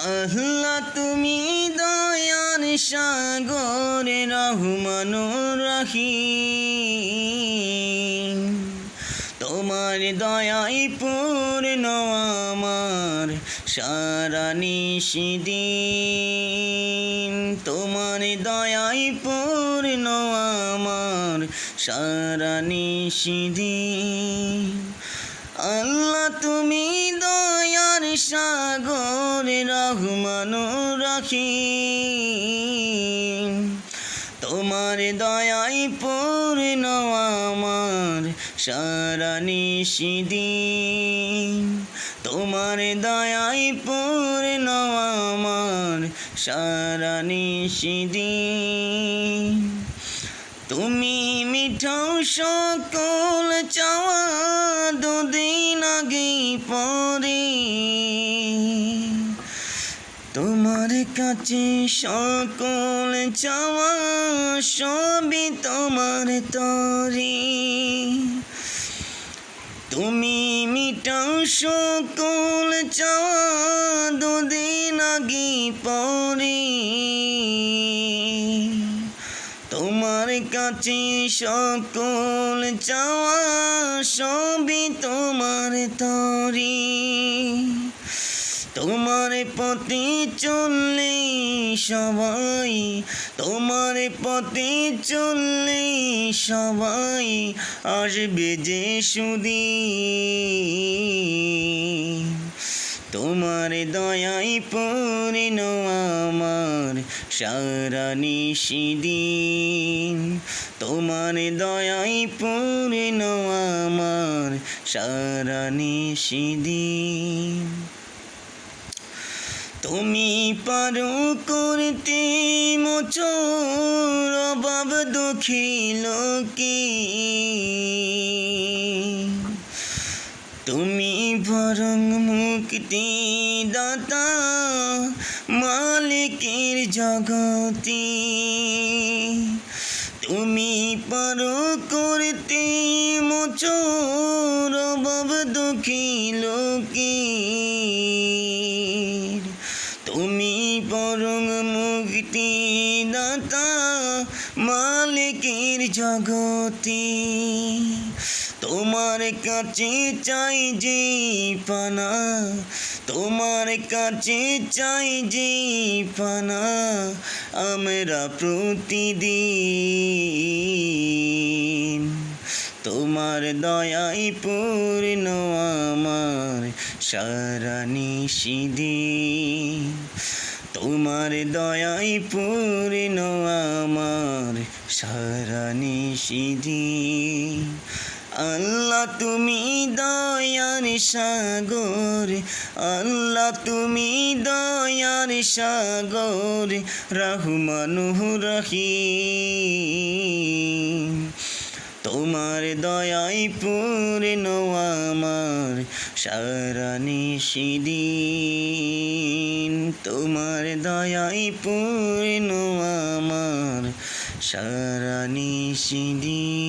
আল্লাহ তুমি দয়ার সাগর রহমানুর রহিম, তোমার দয়াই পূর্ণ আমার সারা নিশিদিন। তোমার দয়াই পূর্ণ আমার সারা নিশিদিন। আল্লাহ তুমি দয়ার সাগর রহমানুর রহিম, তোমার দয়াই পূর্ণ আমার সারা নিশিদিন। তোমার দয়াই পূর্ণ আমার সারা নিশিদিন। তুমি মিঠাও সকল চাওয়া দুদিন আগে পরে, তোমার কাছে সকল চাওয়া সবই তোমার তরে। তুমি মিটাও সকল চাওয়া দুদিন আগে পরে, তোমার কাছে সকল চাওয়া সবই তোমার তরে। তোমার পথে চললে সবাই, তোমার পথে চললে সবাই আসবে যে সুদিন। তোমার দয়াই পূর্ণ আমার সারা নিশিদিন। তোমার দয়াই পূর্ণ আমার সারা নিশিদিন। তুমি পারো করতে মোচন অভাব দুঃখী লোকে, তুমি বরং মুক্তি দাতা মালিকের জগতে। তুমি পারো করতে মোচন অভাব দুঃখী লোকে, তুমি বরং মুক্তি দাতা মালিকের জগতে। তোমার কাছে চাই যে পানা, তোমার কাছে চাই যে পানা আমরা প্রতিদিন। তোমার দয়াই পূর্ণ আমার সারা নিশিদিন। তোমার দয়াই পূর্ণ আমার সারা নিশিদিন। আল্লাহ তুমি দয়ার সাগর, আল্লাহ তুমি দয়ার সাগর রহমানুর রহিম। তোমার দয়াই পূর্ণ আমার সারা নিশিদিন। তোমার দয়াই পূর্ণ আমার সারা নিশিদিন।